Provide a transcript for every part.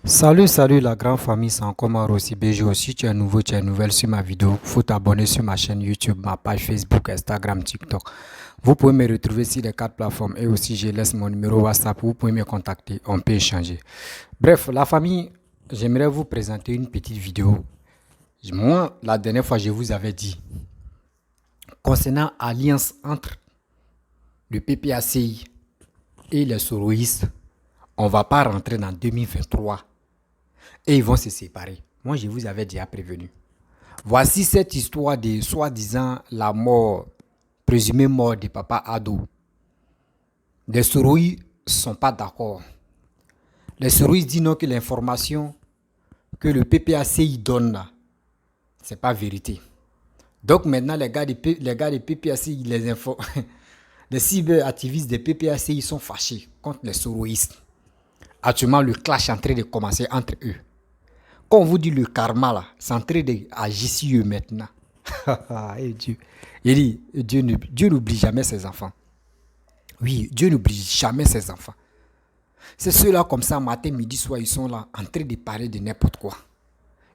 Salut la grande famille, c'est encore moi Rossi BG. Si tu es nouveau, tu es nouvelle sur ma vidéo, faut t'abonner sur ma chaîne YouTube, ma page Facebook, Instagram, TikTok. Vous pouvez me retrouver sur les quatre plateformes et aussi je laisse mon numéro WhatsApp, vous pouvez me contacter, on peut échanger. Bref, la famille, j'aimerais vous présenter une petite vidéo. Moi, la dernière fois, je vous avais dit, concernant l'alliance entre le PPACI et les soroïstes, on ne va pas rentrer dans 2023. Et ils vont se séparer. Moi, je vous avais déjà prévenu. Voici cette histoire de soi-disant la mort, présumée mort de Papa Ado. Les Soroïs ne sont pas d'accord. Les Soroïs disent non que l'information que le PPACI donne là, ce n'est pas vérité. Donc maintenant, les gars de PPACI, les cyberactivistes des PPACI sont fâchés contre les Soroïstes. Actuellement, le clash est en train de commencer entre eux. Quand on vous dit le karma là, c'est en train d'agir sur eux maintenant. Et Dieu. Il dit, Dieu n'oublie jamais ses enfants. Oui, Dieu n'oublie jamais ses enfants. C'est ceux-là comme ça, matin, midi, soir, ils sont là en train de parler de n'importe quoi.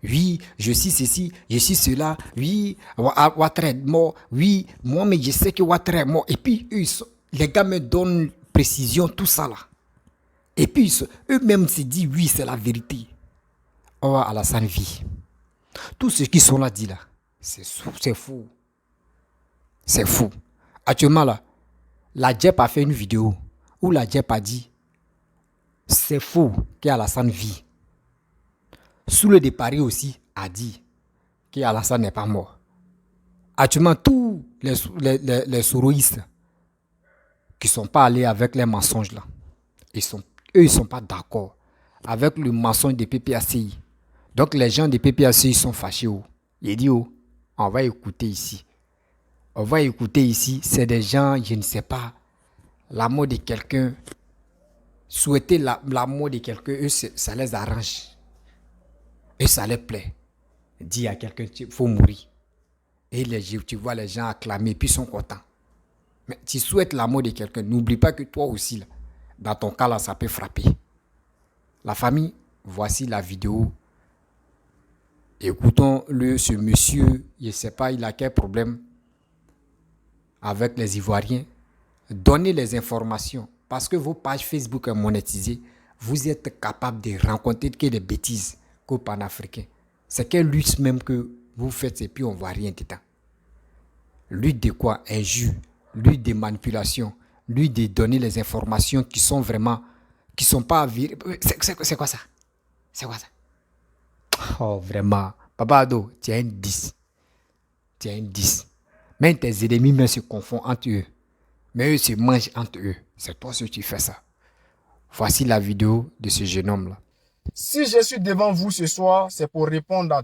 Oui, je suis ceci, je suis cela. Oui, Ouattara est mort. Oui, moi, mais je sais que Ouattara est mort. Et puis, les gars me donnent précision, tout ça là. Et puis, eux-mêmes se disent, oui, c'est la vérité. Oh, Alassane vit. Tous ceux qui sont là disent là, c'est fou. C'est fou. Actuellement là, la JEP a fait une vidéo où la JEP a dit, c'est faux qu'Alassane vit. Sous le Paris aussi a dit qu'Alassane n'est pas mort. Actuellement, tous les soroïstes qui ne sont pas allés avec les mensonges là, eux, ils ne sont pas d'accord avec le mensonge des PPACI. Donc les gens des PPACI sont fâchés. Ils disent, on va écouter ici. On va écouter ici, c'est des gens, je ne sais pas, la mort de quelqu'un, souhaiter la mort de quelqu'un, eux, ça les arrange. Et ça les plaît. Dire à quelqu'un, il faut mourir. Et tu vois les gens acclamer, puis ils sont contents. Mais tu souhaites la mort de quelqu'un, n'oublie pas que toi aussi, là, dans ton cas, là, ça peut frapper. La famille, voici la vidéo. Écoutons-le, ce monsieur, je ne sais pas, il a quel problème avec les Ivoiriens. Donnez les informations. Parce que vos pages Facebook sont monétisées, vous êtes capable de rencontrer que des bêtises qu'aux panafricains. C'est quelle lutte même que vous faites et puis on ne voit rien dedans. Lutte de quoi? Injure. Lutte de manipulation. Lutte de donner les informations qui sont vraiment, qui ne sont pas virées. C'est quoi ça? C'est quoi ça? Oh, vraiment. Papa Ado, tu es un 10. Tu es un 10. Même tes ennemis même se confondent entre eux. Mais eux se mangent entre eux. C'est toi ce qui fais ça. Voici la vidéo de ce jeune homme-là. Si je suis devant vous ce soir, c'est pour répondre à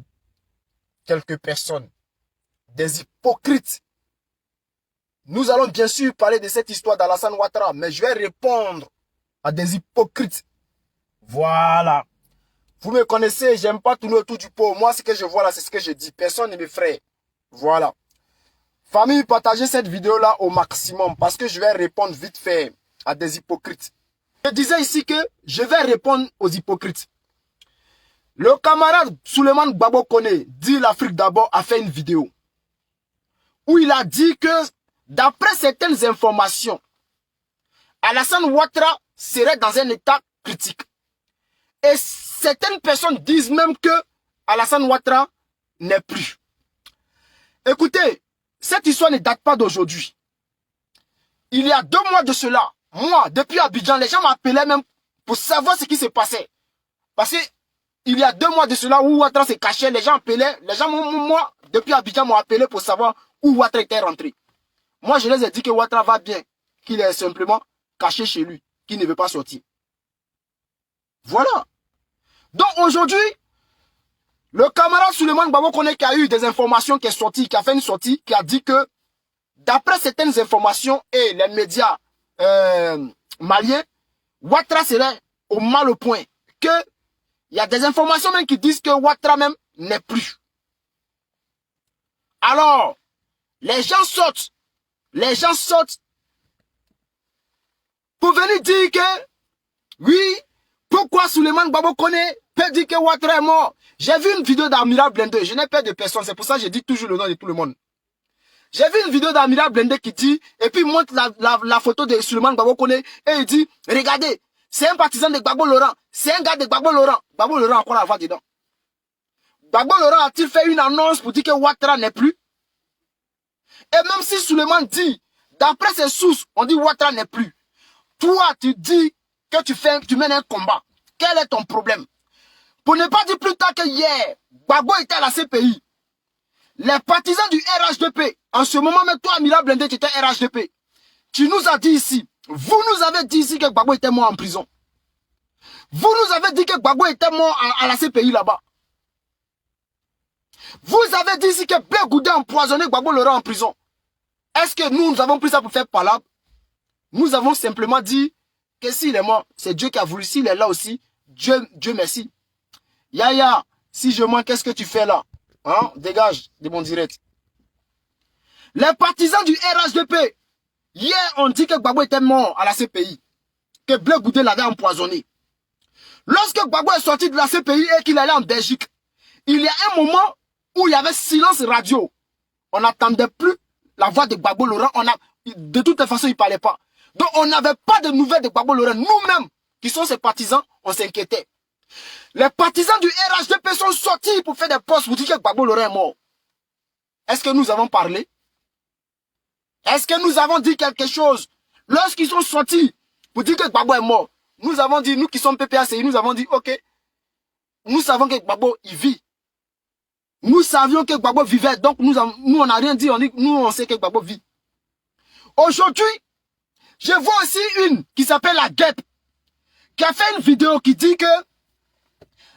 quelques personnes, des hypocrites. Nous allons bien sûr parler de cette histoire d'Alassane Ouattara, mais je vais répondre à des hypocrites. Voilà. Vous me connaissez, j'aime pas tourner autour du pot. Moi, ce que je vois là, c'est ce que je dis. Personne ne me fraye. Voilà. Famille, partagez cette vidéo-là au maximum parce que je vais répondre vite fait à des hypocrites. Je disais ici que je vais répondre aux hypocrites. Le camarade Souleymane Gbagbo Koné, dit l'Afrique d'abord, a fait une vidéo où il a dit que d'après certaines informations, Alassane Ouattara serait dans un état critique. Et certaines personnes disent même que Alassane Ouattara n'est plus. Écoutez, cette histoire ne date pas d'aujourd'hui. Il y a 2 mois de cela, moi, depuis Abidjan, les gens m'appelaient même pour savoir ce qui se passait. Parce que il y a 2 mois de cela où Ouattara se cachait, les gens appelaient, moi, depuis Abidjan, m'ont appelé pour savoir où Ouattara était rentré. Moi, je les ai dit que Ouattara va bien, qu'il est simplement caché chez lui, qu'il ne veut pas sortir. Voilà. Donc aujourd'hui, le camarade Souleymane Gbagbo Koné qui a eu des informations qui est sorti, qui a fait une sortie, qui a dit que d'après certaines informations et les médias maliens, Ouattara serait au mal au point. Que il y a des informations même qui disent que Ouattara même n'est plus. Alors, les gens sortent pour venir dire que, oui, pourquoi Souleymane Gbagbo Koné peut dire que Ouattara est mort. J'ai vu une vidéo d'Amiral Blindé. Je n'ai peur de personne. C'est pour ça que je dis toujours le nom de tout le monde. J'ai vu une vidéo d'Amiral Blindé qui dit, et puis il montre la photo de Suleiman Gbagbo Kone, et il dit, regardez, c'est un partisan de Gbagbo Laurent. C'est un gars de Gbagbo Laurent. Gbagbo Laurent a encore la voix dedans. Gbagbo Laurent a-t-il fait une annonce pour dire que Ouattara n'est plus? Et même si Suleiman dit, d'après ses sources, on dit Ouattara n'est plus. Toi, tu dis que tu mènes un combat. Quel est ton problème? Pour ne pas dire plus tard que hier, Gbagbo était à la CPI. Les partisans du RHDP, en ce moment même toi, Amiral Blindé, tu étais RHDP. Tu nous as dit ici, vous nous avez dit ici que Gbagbo était mort en prison. Vous nous avez dit que Gbagbo était mort à la CPI là-bas. Vous avez dit ici que Blé Goudé a empoisonné Gbagbo Laurent en prison. Est-ce que nous avons pris ça pour faire palabre? Nous avons simplement dit que s'il est mort, c'est Dieu qui a voulu. S'il est là aussi, Dieu merci. Yaya, si je mens, qu'est-ce que tu fais là? Hein? Dégage de mon direct. Les partisans du RHDP, hier on dit que Gbagbo était mort à la CPI. Que Blé Goudé l'avait empoisonné. Lorsque Gbagbo est sorti de la CPI et qu'il allait en Belgique, il y a un moment où il y avait silence radio. On n'entendait plus la voix de Gbagbo Laurent. De toute façon, il ne parlait pas. Donc, on n'avait pas de nouvelles de Gbagbo Laurent. Nous-mêmes, qui sont ses partisans, on s'inquiétait. Les partisans du RHDP sont sortis pour faire des posts pour dire que Gbagbo Laurent est mort. Est-ce que nous avons parlé? Est-ce que nous avons dit quelque chose? Lorsqu'ils sont sortis pour dire que Gbagbo est mort, nous avons dit, nous qui sommes PPACI, nous avons dit, ok, nous savons que Gbagbo, il vit. Nous savions que Gbagbo vivait, donc nous on n'a rien dit, nous on sait que Gbagbo vit. Aujourd'hui, je vois aussi une qui s'appelle la Guêpe, qui a fait une vidéo qui dit que,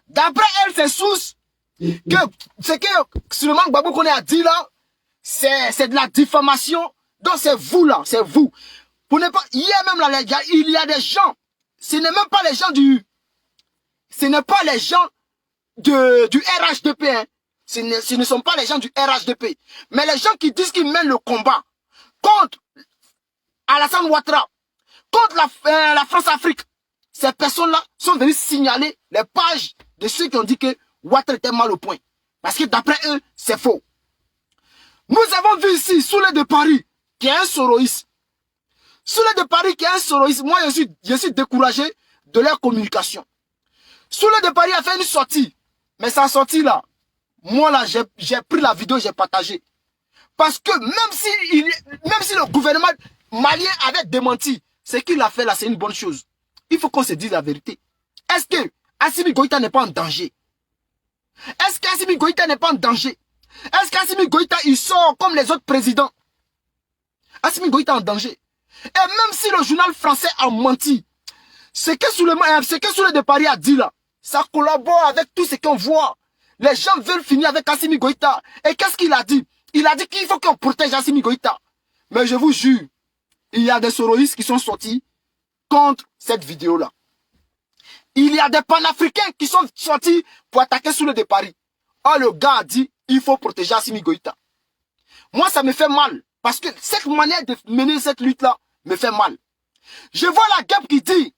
d'après elle, ses sources, que ce que Suleiman Gbagbo qu'on a dit là, c'est de la diffamation. Donc c'est vous là, c'est vous. Pour ne pas, hier même là, il y a des gens, ce n'est même pas les gens du RHDP, hein. Ce ne sont pas les gens du RHDP, mais les gens qui disent qu'ils mènent le combat contre Alassane Ouattara, contre la France-Afrique. Ces personnes-là sont venues signaler les pages de ceux qui ont dit que Ouattara était mal au point. Parce que d'après eux, c'est faux. Nous avons vu ici, Souley de Paris, qui est un soroïste. Souley de Paris, qui est un soroïste. Moi, je suis découragé de leur communication. Souley de Paris a fait une sortie. Mais sa sortie là, moi là, j'ai pris la vidéo, j'ai partagé. Parce que même si le gouvernement malien avait démenti, ce qu'il a fait là, c'est une bonne chose. Il faut qu'on se dise la vérité. Est-ce que Assimi Goïta n'est pas en danger? Est-ce qu'Assimi Goïta n'est pas en danger? Est-ce qu'Assimi Goïta, il sort comme les autres présidents? Assimi Goïta est en danger. Et même si le journal français a menti, ce que Souley de Paris a dit là, ça collabore avec tout ce qu'on voit. Les gens veulent finir avec Assimi Goïta. Et qu'est-ce qu'il a dit? Il a dit qu'il faut qu'on protège Assimi Goïta. Mais je vous jure, il y a des soroïstes qui sont sortis contre cette vidéo-là. Il y a des panafricains qui sont sortis pour attaquer Souley de Paris. Oh, le gars a dit, il faut protéger Assimi Goïta. Moi, ça me fait mal. Parce que cette manière de mener cette lutte-là me fait mal. Je vois la Guêpe qui dit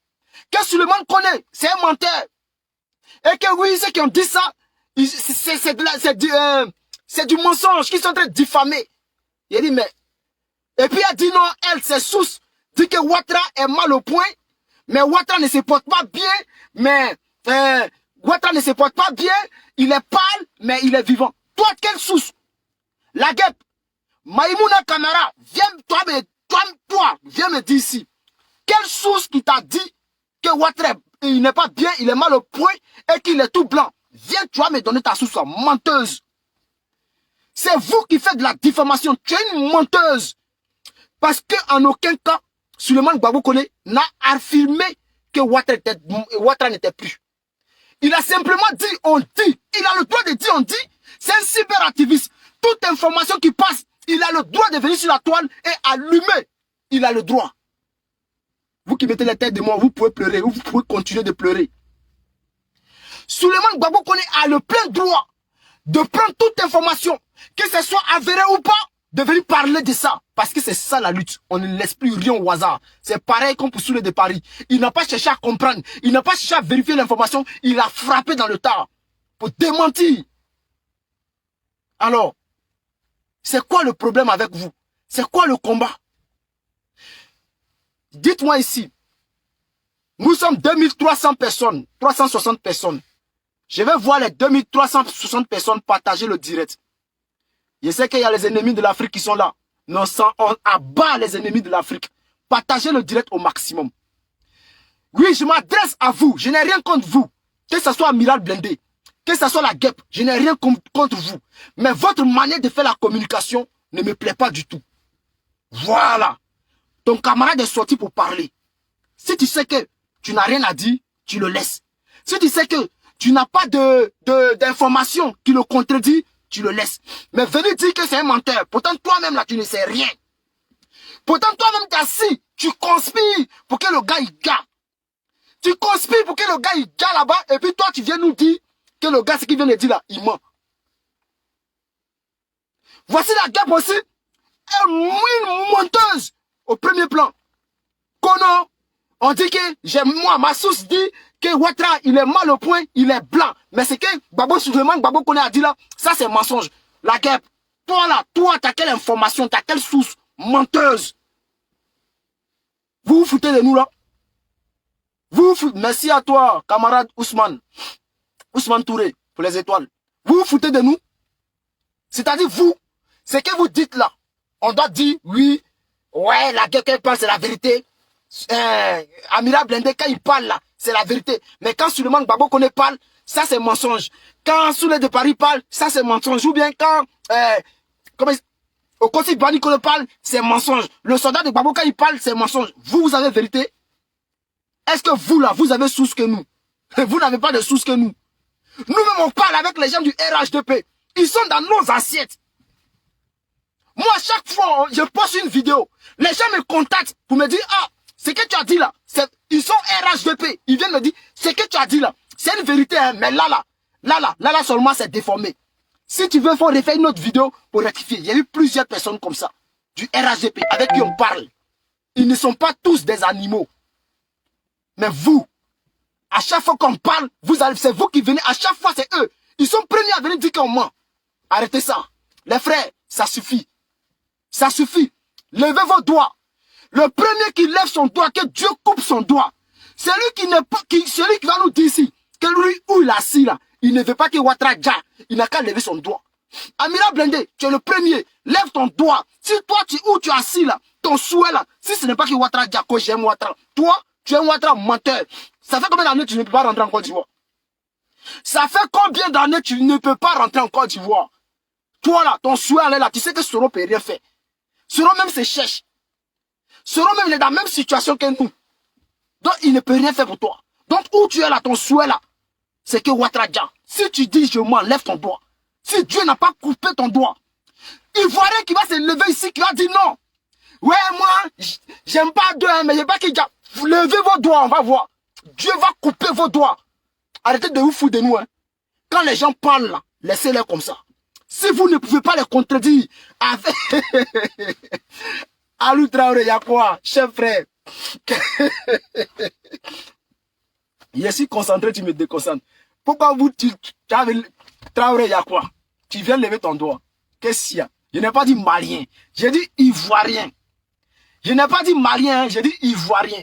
que Suleiman connaît, c'est un menteur. Et que oui, ceux qui ont dit ça, c'est du mensonge, qu'ils sont en train de diffamer. Il a dit, mais... Et puis elle dit non, elle, ses sources, dit que Ouattara est mal au point, mais Ouattara ne se porte pas bien, mais Ouattara ne se porte pas bien, il est pâle, mais il est vivant. Toi, quelle source? La Guêpe, Maïmouna Kamara, viens me dire ici. Quelle source qui t'a dit que Ouattara, il n'est pas bien, il est mal au point et qu'il est tout blanc? Viens, tu vas me donner ta source, menteuse. C'est vous qui faites de la diffamation. Tu es une menteuse. Parce qu'en aucun cas, Suleiman Gbagbo Kone n'a affirmé que Ouattara n'était plus. Il a simplement dit, on dit. Il a le droit de dire, on dit. C'est un cyberactiviste. Toute information qui passe, il a le droit de venir sur la toile et allumer. Il a le droit. Vous qui mettez la tête de moi, vous pouvez pleurer, vous pouvez continuer de pleurer. Suleiman Gbagbo Kone a le plein droit de prendre toute information, que ce soit avéré ou pas, de venir parler de ça. Parce que c'est ça la lutte. On ne laisse plus rien au hasard. C'est pareil comme pour Soulé de Paris. Il n'a pas cherché à comprendre. Il n'a pas cherché à vérifier l'information. Il a frappé dans le tas pour démentir. Alors, c'est quoi le problème avec vous? C'est quoi le combat? Dites-moi ici. Nous sommes 2300 personnes, 360 personnes. Je vais voir les 2360 personnes partager le direct. Je sais qu'il y a les ennemis de l'Afrique qui sont là. On abat les ennemis de l'Afrique. Partagez le direct au maximum. Oui, je m'adresse à vous. Je n'ai rien contre vous. Que ce soit Amiral Blindé, que ce soit la guêpe, je n'ai rien contre vous. Mais votre manière de faire la communication ne me plaît pas du tout. Voilà. Ton camarade est sorti pour parler. Si tu sais que tu n'as rien à dire, tu le laisses. Si tu sais que tu n'as pas d'informations qui le contredit, tu le laisses. Mais venir dire que c'est un menteur. Pourtant, toi-même, là, tu ne sais rien. Pourtant, toi-même, tu es assis. Tu conspires pour que le gars, il gagne. Tu conspires pour que le gars, il gagne là-bas. Et puis, toi, tu viens nous dire que le gars, ce qu'il vient de dire là, il ment. Voici la guêpe aussi. Une menteuse au premier plan. Kono, on dit que, moi, ma source dit que Ouattara, il est mal au point, il est blanc. Mais c'est que Gbagbo Souleymane, Gbagbo Koné a dit là, ça c'est mensonge. La guêpe, toi là, toi, t'as quelle information, t'as quelle source menteuse? Vous vous foutez de nous là? Vous vous foutez, merci à toi, camarade Ousmane. Ousmane Touré, pour les étoiles. Vous vous foutez de nous? C'est-à-dire vous, ce que vous dites là, on doit dire, oui, ouais, la guêpe qu'elle parle, c'est la vérité. Amiral Blindé, quand il parle là, c'est la vérité. Mais quand Souleymane Gbagbo Koné parle, ça c'est mensonge. Quand Soulé de Paris parle, ça c'est mensonge. Ou bien quand Okossi Bani Koné parle, c'est mensonge. Le soldat de Gbagbo, quand il parle, c'est mensonge. Vous avez vérité? Est-ce que vous là, vous avez source que nous? Vous n'avez pas de source que nous. Nous-mêmes on parle avec les gens du RHDP. Ils sont dans nos assiettes. Moi, chaque fois, je poste une vidéo. Les gens me contactent pour me dire, ah, ce que tu as dit là, ils sont RHDP. Ils viennent me dire, ce que tu as dit là, c'est une vérité, hein, mais là seulement c'est déformé. Si tu veux, il faut refaire une autre vidéo pour rectifier. Il y a eu plusieurs personnes comme ça, du RHDP, avec qui on parle. Ils ne sont pas tous des animaux. Mais vous, à chaque fois qu'on parle, c'est vous qui venez, à chaque fois c'est eux. Ils sont premiers à venir dire qu'on ment. Arrêtez ça. Les frères, ça suffit. Ça suffit. Levez vos doigts. Le premier qui lève son doigt, que Dieu coupe son doigt. Celui qui va nous dire ici, que lui, où il est assis là, il ne veut pas que Ouattara Dja, il n'a qu'à lever son doigt. Amiral Blindé, tu es le premier, lève ton doigt. Si toi, où tu es assis là, ton souhait là, si ce n'est pas que Ouattara Dja, que j'aime Ouattara, toi, tu es un Ouattara menteur. Ça fait combien d'années que tu ne peux pas rentrer en Côte d'Ivoire? Ça fait combien d'années que tu ne peux pas rentrer en Côte d'Ivoire? Toi là, ton souhait là, tu sais que Soro ne peut rien faire. Soro même se cherche. Soro même il est dans la même situation que nous. Donc il ne peut rien faire pour toi. Donc où tu es là, ton souhait là, c'est que Ouattara Dja. Si tu dis je m'enlève ton doigt, si Dieu n'a pas coupé ton doigt, il voit rien qui va se lever ici, qui va dire non. Ouais, moi, j'aime pas Dieu, hein, mais j'aime pas qu'il dise, levez vos doigts, on va voir. Dieu va couper vos doigts. Arrêtez de vous foutre de nous. Hein. Quand les gens parlent là, laissez-les comme ça. Si vous ne pouvez pas les contredire avec... Alou Traoré, il y a quoi, chef frère? Je suis concentré, tu me déconcentres. Pourquoi vous, Traoré, il y a quoi? Tu viens lever ton doigt. Qu'est-ce qu'il y a? Je n'ai pas dit malien, j'ai dit ivoirien. Je n'ai pas dit malien, j'ai dit ivoirien.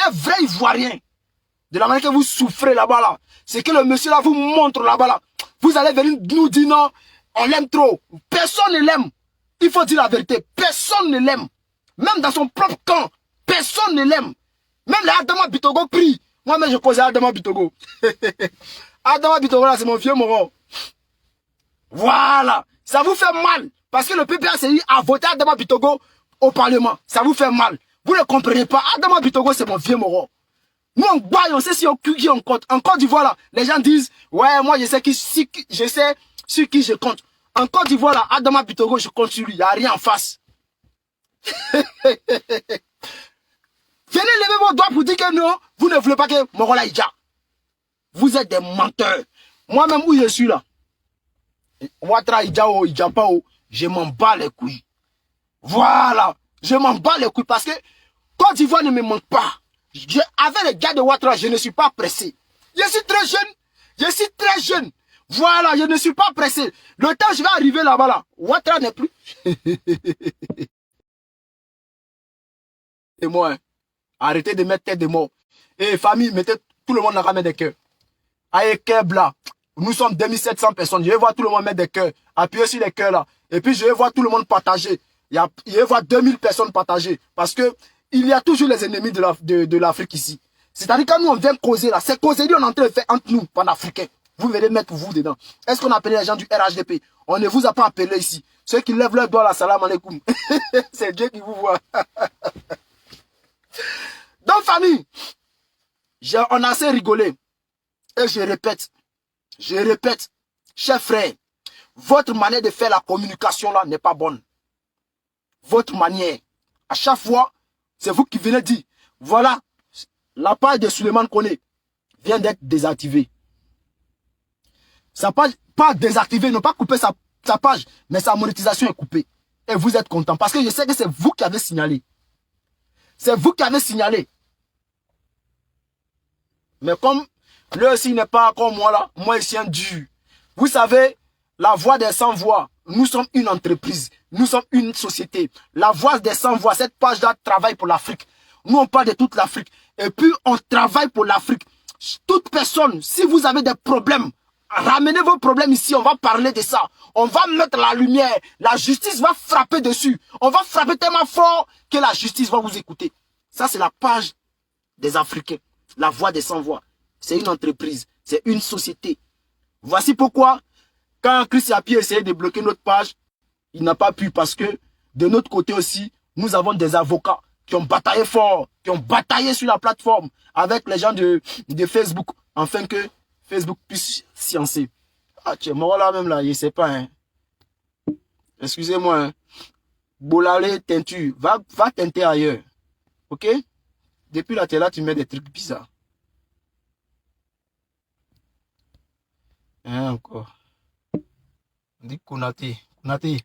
Un vrai ivoirien. De la manière que vous souffrez là-bas, là, c'est que le monsieur là vous montre là-bas, là. Vous allez venir nous dire non, on l'aime trop. Personne ne l'aime. Il faut dire la vérité. Personne ne l'aime. Même dans son propre camp, personne ne l'aime. Même les Adama Bitogo prient. Moi-même, je connais Adama Bitogo. Adama Bitogo, là, c'est mon vieux moro. Voilà. Ça vous fait mal. Parce que le PPACI a voté Adama Bitogo au Parlement. Ça vous fait mal. Vous ne comprenez pas. Adama Bitogo, c'est mon vieux moro. Nous, on baille, on sait si on qui on compte. En Côte d'Ivoire, là, les gens disent, ouais, moi, je sais sur qui je compte. En Côte d'Ivoire, là, Adama Bitogo, je compte sur lui. Il n'y a rien en face. Venez lever vos doigts pour dire que non, vous ne voulez pas que Morola Idja. Vous êtes des menteurs. Moi-même, où je suis là, Ouattara Idja ou Idja pas, Je m'en bats les couilles. Voilà. Je m'en bats les couilles parce que Côte d'Ivoire ne me manque pas. Avec les gars de Ouattara, je ne suis pas pressé. Je suis très jeune. Je suis très jeune. Voilà, je ne suis pas pressé. Le temps je vais arriver là-bas, là, Ouattara n'est plus. Et moi, hein, arrêtez de mettre tête de mort. Et famille, mettez tout le monde dans la main des cœurs. Aïe, cœur blanc. Nous sommes 2700 personnes. Je vais voir tout le monde mettre des cœurs. Appuyez sur les cœurs là. Et puis je vais voir tout le monde partager. Je vais voir 2000 personnes partager. Parce que il y a toujours les ennemis de l'Afrique ici. C'est-à-dire quand nous on vient causer là, c'est causer on est en train de faire entre nous, panafricains. Vous venez mettre vous dedans. Est-ce qu'on a appelé les gens du RHDP? On ne vous a pas appelé ici. Ceux qui lèvent leur doigt là, salam alaikum. C'est Dieu qui vous voit. Donc famille, on a assez rigolé. Et je répète, chers frères, votre manière de faire la communication là n'est pas bonne. Votre manière, à chaque fois, c'est vous qui venez dire, voilà, la page de Suleiman Koné vient d'être désactivée. Sa page, pas désactivée, non pas couper sa page, mais sa monétisation est coupée. Et vous êtes content parce que je sais que c'est vous qui avez signalé. C'est vous qui avez signalé. Mais comme lui aussi n'est pas comme moi là, moi ici un dur. Vous savez, la voix des sans-voix, nous sommes une entreprise, nous sommes une société. La voix des sans-voix, cette page-là travaille pour l'Afrique. Nous on parle de toute l'Afrique. Et puis on travaille pour l'Afrique. Toute personne, si vous avez des problèmes, ramenez vos problèmes ici, on va parler de ça. On va mettre la lumière, la justice va frapper dessus. On va frapper tellement fort que la justice va vous écouter. Ça c'est la page des Africains. La voix des sans-voix. C'est une entreprise, c'est une société. Voici pourquoi, quand Chris Yapi essayait de bloquer notre page, il n'a pas pu parce que de notre côté aussi, nous avons des avocats qui ont bataillé fort, qui ont bataillé sur la plateforme avec les gens de Facebook, afin que Facebook puisse sciencer. Ah tiens, moi là même là, je sais pas. Hein. Excusez-moi. Hein. Bolale teinture, va teinter ailleurs. Ok? Depuis là, tu es là, tu mets des trucs bizarres. Hein, encore. On dit Konaté. Konaté.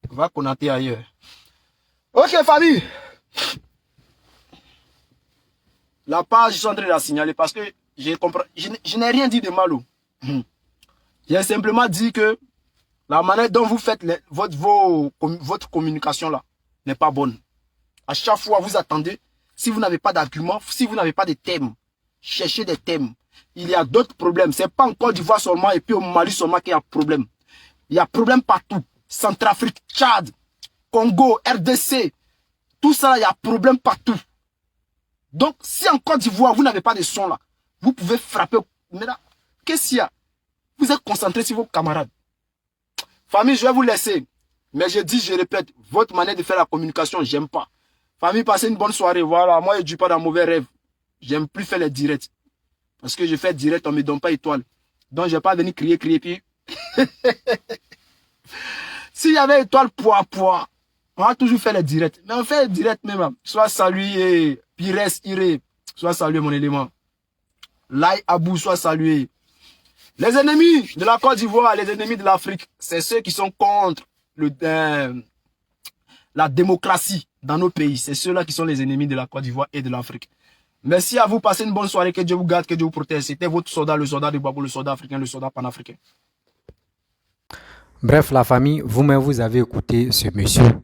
Va Konaté ailleurs. Ok, famille. La page, je suis en train de la signaler parce que je n'ai rien dit de mal. J'ai simplement dit que la manière dont vous faites votre communication là n'est pas bonne. À chaque fois, vous attendez. Si vous n'avez pas d'argument, si vous n'avez pas de thème, cherchez des thèmes. Il y a d'autres problèmes. Ce n'est pas en Côte d'Ivoire seulement et puis au Mali seulement qu'il y a problème. Il y a problème partout. Centrafrique, Tchad, Congo, RDC. Tout ça, il y a problème partout. Donc, si en Côte d'Ivoire, vous n'avez pas de son là, vous pouvez frapper. Mais là, qu'est-ce qu'il y a? Vous êtes concentrés sur vos camarades. Famille, je vais vous laisser. Mais je dis, je répète, votre manière de faire la communication, j'aime pas. Famille, passez une bonne soirée. Voilà, moi, je ne dis pas dans mauvais rêve. J'aime plus faire les directs. Parce que je fais direct, on ne me donne pas étoile. Donc, je ne vais pas venir crier, puis... S'il y avait étoile, poids, on va toujours faire les directs. Mais on fait les directs même. Soit salué, Pires, Iré. Soit salué, mon élément. Lai Abou, soit salué. Les ennemis de la Côte d'Ivoire, les ennemis de l'Afrique, c'est ceux qui sont contre la démocratie dans nos pays. C'est ceux-là qui sont les ennemis de la Côte d'Ivoire et de l'Afrique. Merci à vous. Passez une bonne soirée. Que Dieu vous garde, que Dieu vous protège. C'était votre soldat, le soldat de Babou, le soldat africain, le soldat panafricain. Bref, la famille, vous-même, vous avez écouté ce monsieur.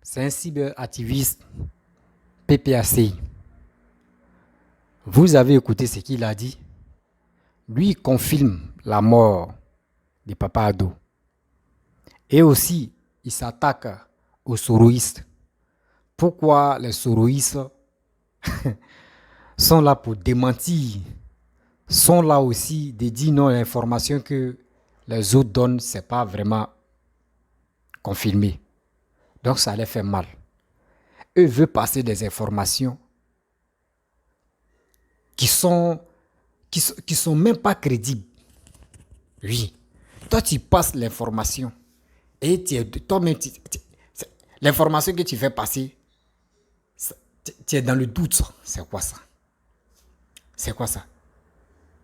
C'est un cyberactiviste PPACI. Vous avez écouté ce qu'il a dit. Lui, il confirme la mort de Papa Ado. Et aussi, il s'attaque aux soroïstes. Pourquoi les soroïstes sont là pour démentir, sont là aussi de dire non, l'information que les autres donnent, ce n'est pas vraiment confirmé. Donc ça les fait mal. Eux veulent passer des informations qui sont même pas crédibles. Oui. Toi, tu passes l'information et toi-même, l'information que tu fais passer, tu es dans le doute. C'est quoi ça? C'est quoi ça?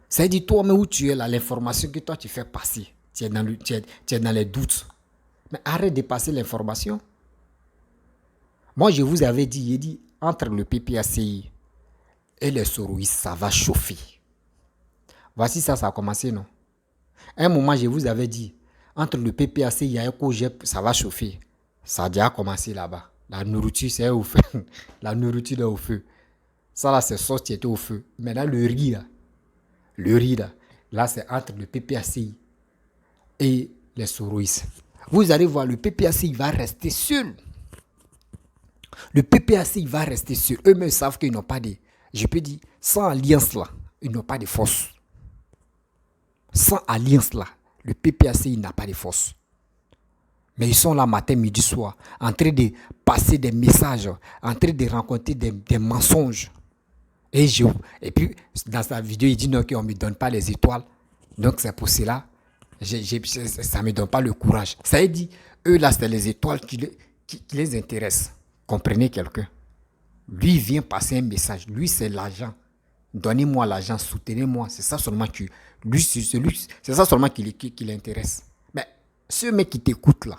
Ça veut dire toi-même où tu es là, l'information que toi tu fais passer, tu es dans les doutes. Mais arrête de passer l'information. Moi, je vous avais dit, j'ai dit, entre le PPACI et les soroïstes, ça va chauffer. Voici ça a commencé, non? À un moment, je vous avais dit, entre le PPACI et EcoGEP, ça va chauffer. Ça a déjà commencé là-bas. La nourriture, c'est au feu. La nourriture est au feu. Ça, là, c'est sauce qui était au feu. Maintenant, le riz, là, c'est entre le PPACI et les soroïstes. Vous allez voir, le PPACI va rester seul. Le PPACI va rester seul. Eux-mêmes savent qu'ils n'ont pas de... Je peux dire, sans alliance là, ils n'ont pas de force. Sans alliance là, le PPACI n'a pas de force. Mais ils sont là matin, midi, soir, en train de passer des messages, en train de rencontrer des mensonges. Et puis, dans sa vidéo, il dit non, qu'on ne me donne pas les étoiles. Donc, c'est pour cela, ça ne me donne pas le courage. Ça veut dire, eux là, c'est les étoiles qui les intéressent. Comprenez quelqu'un. Lui, il vient passer un message. Lui, c'est l'argent. Donnez-moi l'argent, soutenez-moi. C'est ça seulement qui l'intéresse. Mais ce mec qui t'écoute là,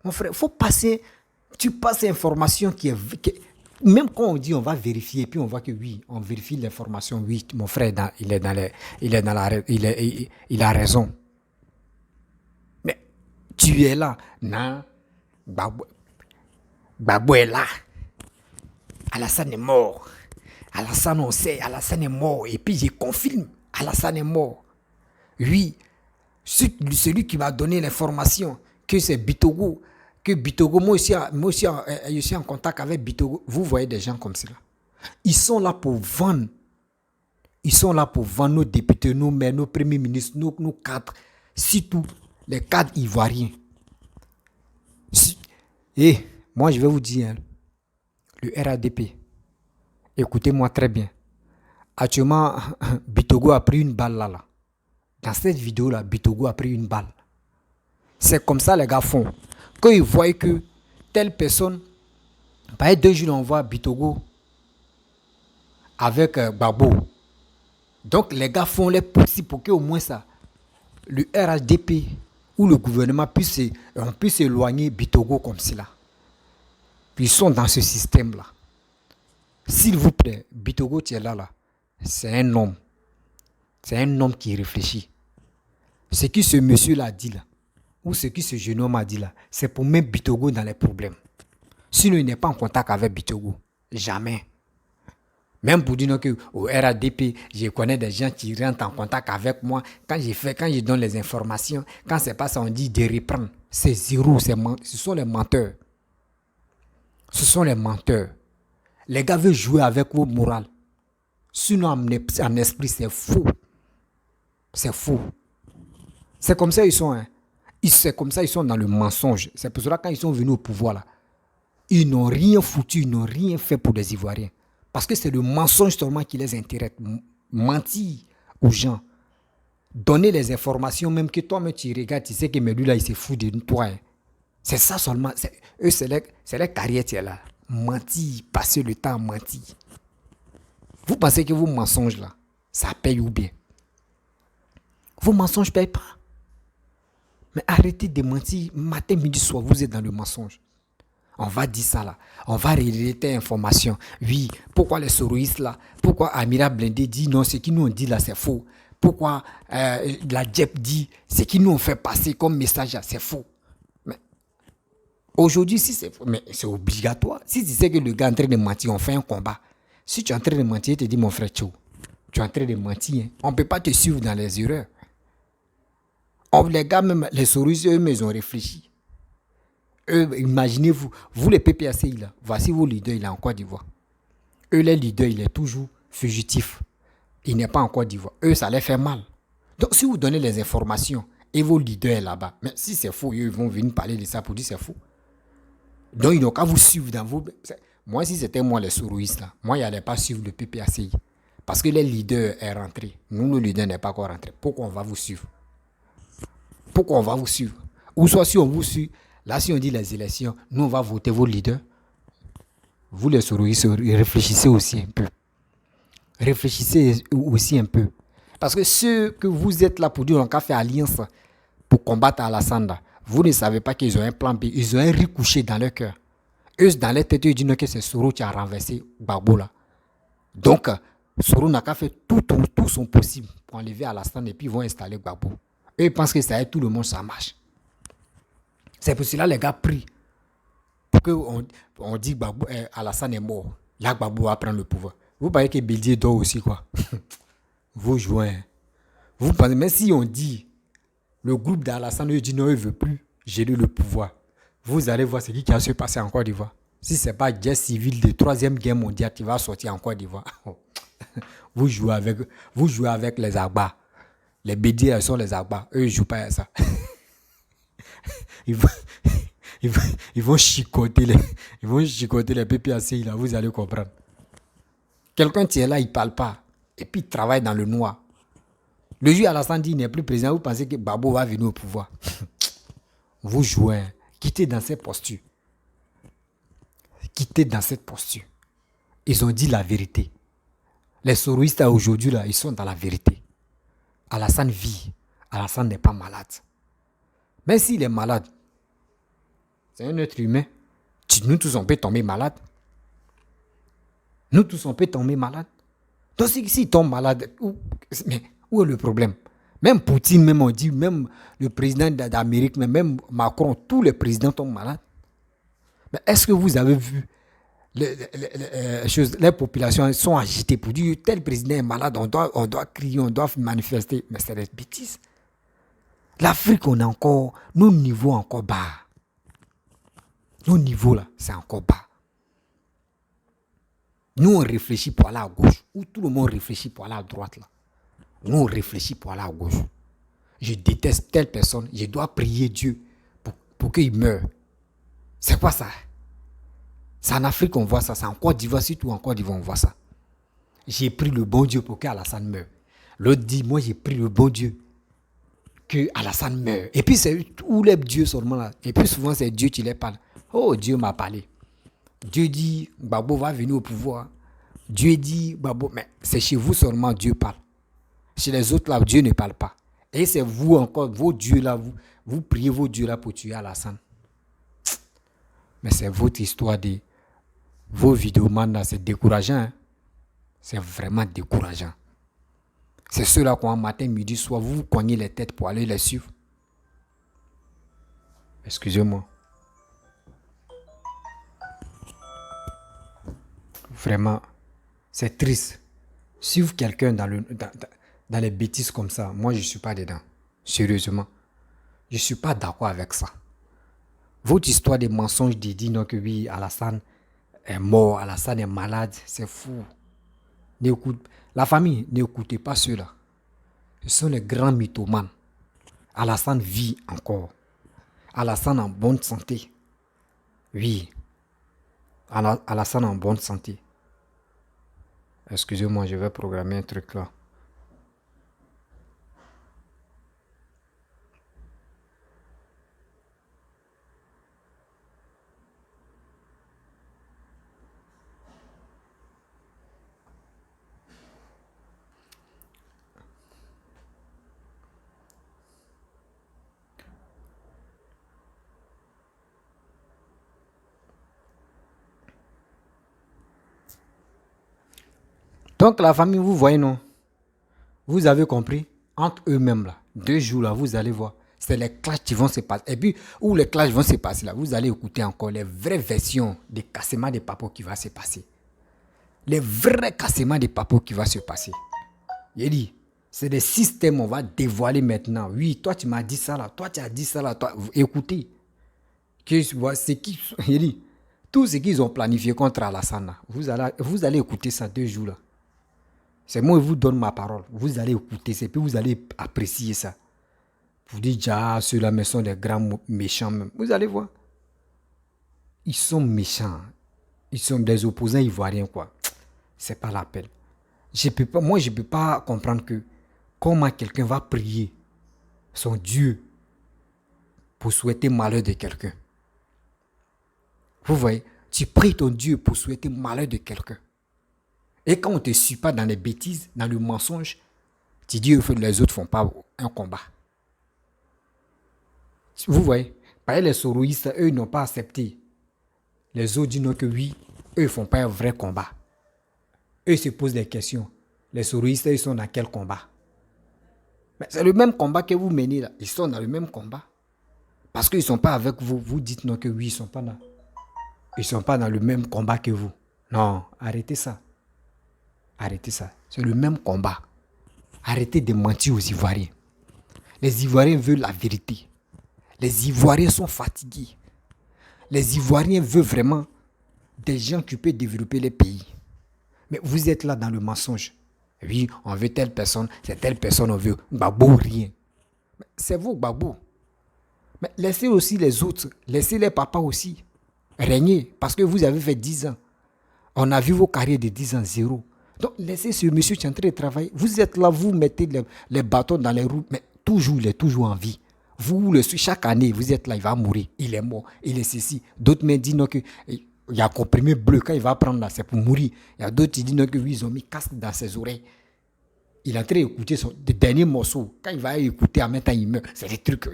mon frère, faut passer. Tu passes l'information même quand on dit on va vérifier, puis on voit que oui, on vérifie l'information, oui, mon frère, il a raison. Mais tu es là, non, Babou est là. Alassane est mort. Alassane, on sait, Alassane est mort. Et puis je confirme, Alassane est mort. Oui, celui qui m'a donné l'information que c'est Bitogo, moi aussi, je suis en contact avec Bitogo. Vous voyez des gens comme cela. Ils sont là pour vendre. Ils sont là pour vendre nos députés, nos maires, nos premiers ministres, nos cadres. Surtout les cadres ivoiriens. Et moi, je vais vous dire, hein, le RADP, écoutez-moi très bien. Actuellement, Bitogo a pris une balle là. Dans cette vidéo-là, Bitogo a pris une balle. C'est comme ça les gars font. Quand ils voient que telle personne, par 2 jours, on voit Bitogo avec Babo. Donc les gars font les possibles pour qu'au moins ça, le RADP ou le gouvernement puisse éloigner Bitogo comme cela. Ils sont dans ce système-là. S'il vous plaît, Bitogo, tu es là. C'est un homme. C'est un homme qui réfléchit. Ce que ce monsieur-là dit là, ou ce que ce jeune homme a dit là, c'est pour mettre Bitogo dans les problèmes. Sinon, il n'est pas en contact avec Bitogo. Jamais. Même pour dire qu'au RADP, je connais des gens qui rentrent en contact avec moi. Quand je donne les informations, quand c'est pas ça, on dit de reprendre. C'est zéro. Ce sont les menteurs. Ce sont les menteurs. Les gars veulent jouer avec vos morales. Sinon, en esprit, c'est faux. C'est faux. C'est comme ça ils sont. Hein. C'est comme ça ils sont dans le mensonge. C'est pour cela quand ils sont venus au pouvoir, là, ils n'ont rien foutu, ils n'ont rien fait pour les Ivoiriens. Parce que c'est le mensonge seulement qui les intéresse. Mentir aux gens. Donner les informations, même que toi-même tu regardes, tu sais que mais lui là, il se fout de toi. Hein. C'est ça seulement. Eux, c'est la carrière qui est là. Mentir, passer le temps à mentir. Vous pensez que vos mensonges là, ça paye ou bien? Vos mensonges ne payent pas. Mais arrêtez de mentir. Matin, midi, soir, vous êtes dans le mensonge. On va dire ça là. On va relater information. Oui, pourquoi les soroïstes là? Pourquoi Amira Blindé dit non, ce qu'ils nous ont dit là, c'est faux. Pourquoi la JEP dit ce qu'ils nous ont fait passer comme message là, c'est faux. Mais aujourd'hui, si c'est faux, mais c'est obligatoire. Si tu sais que le gars est en train de mentir, on fait un combat. Si tu es en train de mentir, tu te dis mon frère Tchou, tu es en train de mentir. Hein. On ne peut pas te suivre dans les erreurs. Les gars, même les soroïstes, eux, ils ont réfléchi. Imaginez-vous, vous les PPACI là, voici vos leaders, il est en Côte d'Ivoire. Eux, les leaders, il est toujours fugitif. Il n'est pas en Côte d'Ivoire. Eux, ça les fait mal. Donc, si vous donnez les informations et vos leaders sont là-bas, mais si c'est faux, ils vont venir parler de ça pour dire c'est faux. Donc, ils n'ont qu'à vous suivre dans vos... Moi, si c'était moi, les soroïstes là, moi, je n'allais pas suivre le PPACI. Parce que les leaders sont rentrés. Nous, le leader n'est pas encore rentré. Pourquoi on va vous suivre? Pourquoi on va vous suivre? Ou soit si on vous suit, là si on dit les élections, nous on va voter vos leaders. Vous les soroïstes, réfléchissez aussi un peu. Réfléchissez aussi un peu. Parce que ceux que vous êtes là pour dire on a fait alliance pour combattre Alassane, Vous ne savez pas qu'ils ont un plan B. Ils ont un riz couché dans leur cœur. Eux, dans leur tête, ils disent que c'est Soro qui a renversé Gbagbo là. Donc, Soro n'a qu'à faire tout son possible pour enlever Alassane et puis ils vont installer Gbagbo. Eux, ils pensent que ça aide tout le monde, ça marche. C'est pour cela que les gars prient. Pour qu'on dit que Alassane est mort. Là, Gbagbo va prendre le pouvoir. Vous voyez que Bélier dort aussi, quoi. Vous jouez. Vous pensez, même si on dit, le groupe d'Alassane, il dit non, il ne veut plus gérer le pouvoir. Vous allez voir ce qui va se passer en Côte d'Ivoire. Si ce n'est pas guerre civile de 3e guerre mondiale qui va sortir en Côte d'Ivoire, vous jouez avec les Agba. Les Bédiers sont les Agba. Eux, ils ne jouent pas à ça. Ils vont chicoter les PPACI, là, vous allez comprendre. Quelqu'un qui est là, il ne parle pas. Et puis il travaille dans le noir. Le juge Alassane dit, il n'est plus président. Vous pensez que Babo va venir au pouvoir. Vous jouez. Quittez dans cette posture. Quittez dans cette posture. Ils ont dit la vérité. Les soroïstes aujourd'hui, là, ils sont dans la vérité. Alassane vit. Alassane n'est pas malade. Même s'il est malade, c'est un être humain. Nous tous, on peut tomber malade. Nous tous, on peut tomber malade. Donc, s'il tombe malade, où est le problème? Même Poutine, même on dit, même le président d'Amérique, même Macron, tous les présidents tombent malades. Mais est-ce que vous avez vu les populations sont agitées pour dire tel président est malade, on doit crier, on doit manifester. Mais c'est des bêtises. L'Afrique, on a encore, nos niveaux encore bas. Nos niveaux là, c'est encore bas. Nous, on réfléchit pour aller à gauche. Ou tout le monde réfléchit pour aller à droite là. Nous, on réfléchit pour aller à gauche. Je déteste telle personne, je dois prier Dieu pour qu'il meure. C'est quoi ça? C'est en Afrique qu'on voit ça, c'est en Côte d'Ivoire, surtout en Côte d'Ivoire on voit ça. J'ai pris le bon Dieu pour qu'Alassane meure. L'autre dit, moi j'ai pris le bon Dieu que Alassane meure. Et puis c'est où les dieux seulement là. Et puis souvent c'est Dieu qui les parle. Oh, Dieu m'a parlé. Dieu dit, Gbagbo va venir au pouvoir. Dieu dit, Gbagbo, mais c'est chez vous seulement Dieu parle. Chez les autres là, Dieu ne parle pas. Et c'est vous encore, vos dieux là, vous priez vos dieux là pour tuer Alassane. Mais c'est votre histoire de vos vidéomans là, c'est décourageant. Hein? C'est vraiment décourageant. C'est ceux-là qui, matin, midi, soir, vous vous cognez les têtes pour aller les suivre. Excusez-moi. Vraiment, c'est triste. Suivre quelqu'un dans les bêtises comme ça, moi, je ne suis pas dedans. Sérieusement. Je ne suis pas d'accord avec ça. Votre histoire des mensonges de dire non, que oui, Alassane est mort, Alassane est malade, c'est fou. La famille, n'écoutez pas ceux-là. Ce sont les grands mythomanes. Alassane vit encore. Alassane en bonne santé. Oui. Alassane en bonne santé. Excusez-moi, je vais programmer un truc là. Donc la famille, vous voyez non? Vous avez compris? Entre eux-mêmes là, 2 jours là, vous allez voir. C'est les clashs qui vont se passer. Et puis, où les clashs vont se passer là, vous allez écouter encore les vraies versions des cassements des papos qui va se passer. Les vrais cassements des papos qui va se passer. Il dit, c'est des systèmes on va dévoiler maintenant. Oui, toi tu m'as dit ça là, toi tu as dit ça là, toi, écoutez. Il dit, tout ce qu'ils ont planifié contre Alassane là, vous allez écouter ça 2 jours là. C'est moi qui vous donne ma parole. Vous allez écouter ça, puis vous allez apprécier ça. Vous dites, ah, ceux-là mais sont des grands méchants même. Vous allez voir. Ils sont méchants. Ils sont des opposants ivoiriens, quoi. C'est pas la peine. Moi, je ne peux pas comprendre que comment quelqu'un va prier son Dieu pour souhaiter malheur de quelqu'un. Vous voyez, tu pries ton Dieu pour souhaiter malheur de quelqu'un. Et quand on ne te suit pas dans les bêtises, dans le mensonge, tu dis que les autres ne font pas un combat. Vous voyez, par exemple, les soroïstes, eux, ils n'ont pas accepté. Les autres disent non que oui, eux, ils ne font pas un vrai combat. Eux, ils se posent des questions. Les soroïstes, ils sont dans quel combat? Mais c'est le même combat que vous menez là. Ils sont dans le même combat. Parce qu'ils ne sont pas avec vous. Vous dites non que oui, ils ne sont pas dans le même combat que vous. Non, arrêtez ça. Arrêtez ça. C'est le même combat. Arrêtez de mentir aux Ivoiriens. Les Ivoiriens veulent la vérité. Les Ivoiriens sont fatigués. Les Ivoiriens veulent vraiment des gens qui peuvent développer les pays. Mais vous êtes là dans le mensonge. Oui, on veut telle personne, c'est telle personne on veut. Gbagbo, rien. C'est vous, Gbagbo. Mais laissez aussi les autres, laissez les papas aussi régner. Parce que vous avez fait 10 ans. On a vu vos carrières de 10 ans, zéro. Donc laissez ce monsieur qui est en train de travailler. Vous êtes là, vous mettez les bâtons dans les roues, mais toujours, il est toujours en vie. Vous, chaque année, vous êtes là, il va mourir. Il est mort, il est ceci. D'autres me disent non, que il y a un comprimé bleu, quand il va prendre là, c'est pour mourir. Il y a d'autres qui disent non, que oui, ils ont mis casque dans ses oreilles. Il est en train d'écouter son dernier morceau. Quand il va écouter, en même temps, il meurt. C'est des trucs.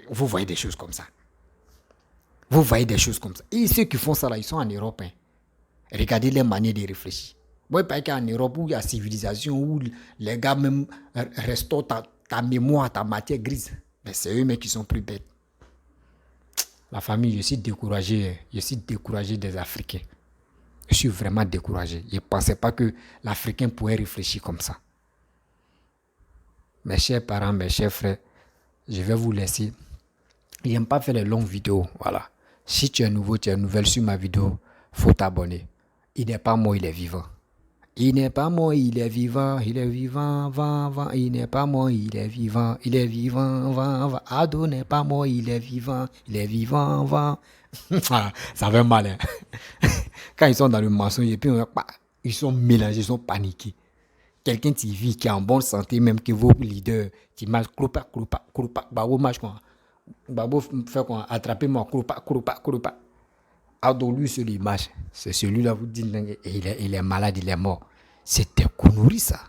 Vous voyez des choses comme ça. Vous voyez des choses comme ça. Et ceux qui font ça là, ils sont en Europe. Hein. Regardez les manières de réfléchir. Moi, pas qu'en Europe où il y a civilisation, où les gars même restaurent ta mémoire, ta matière grise. Mais c'est eux-mêmes qui sont plus bêtes. La famille, je suis découragé. Je suis découragé des Africains. Je suis vraiment découragé. Je ne pensais pas que l'Africain pourrait réfléchir comme ça. Mes chers parents, mes chers frères, je vais vous laisser. Je n'aime pas faire de longues vidéos. Voilà. Si tu es nouveau, tu es nouvelle sur ma vidéo, il faut t'abonner. Il n'est pas mort, il est vivant. Il n'est pas mort, il est vivant, vent, vent. Il n'est pas mort, il est vivant, vent, vent. Ado n'est pas mort, il est vivant, vent. Ça fait mal, hein? Quand ils sont dans le mensonge, et puis ils sont mélangés, ils sont paniqués. Quelqu'un qui vit, qui est en bonne santé, même que vos leaders, qui marchent, croupa. Babo marche quoi? Babo fait quoi? Attrapez-moi, croupa. Ado, lui, sur l'image, c'est celui-là, vous dites, il est malade, il est mort. C'est des conneries, ça.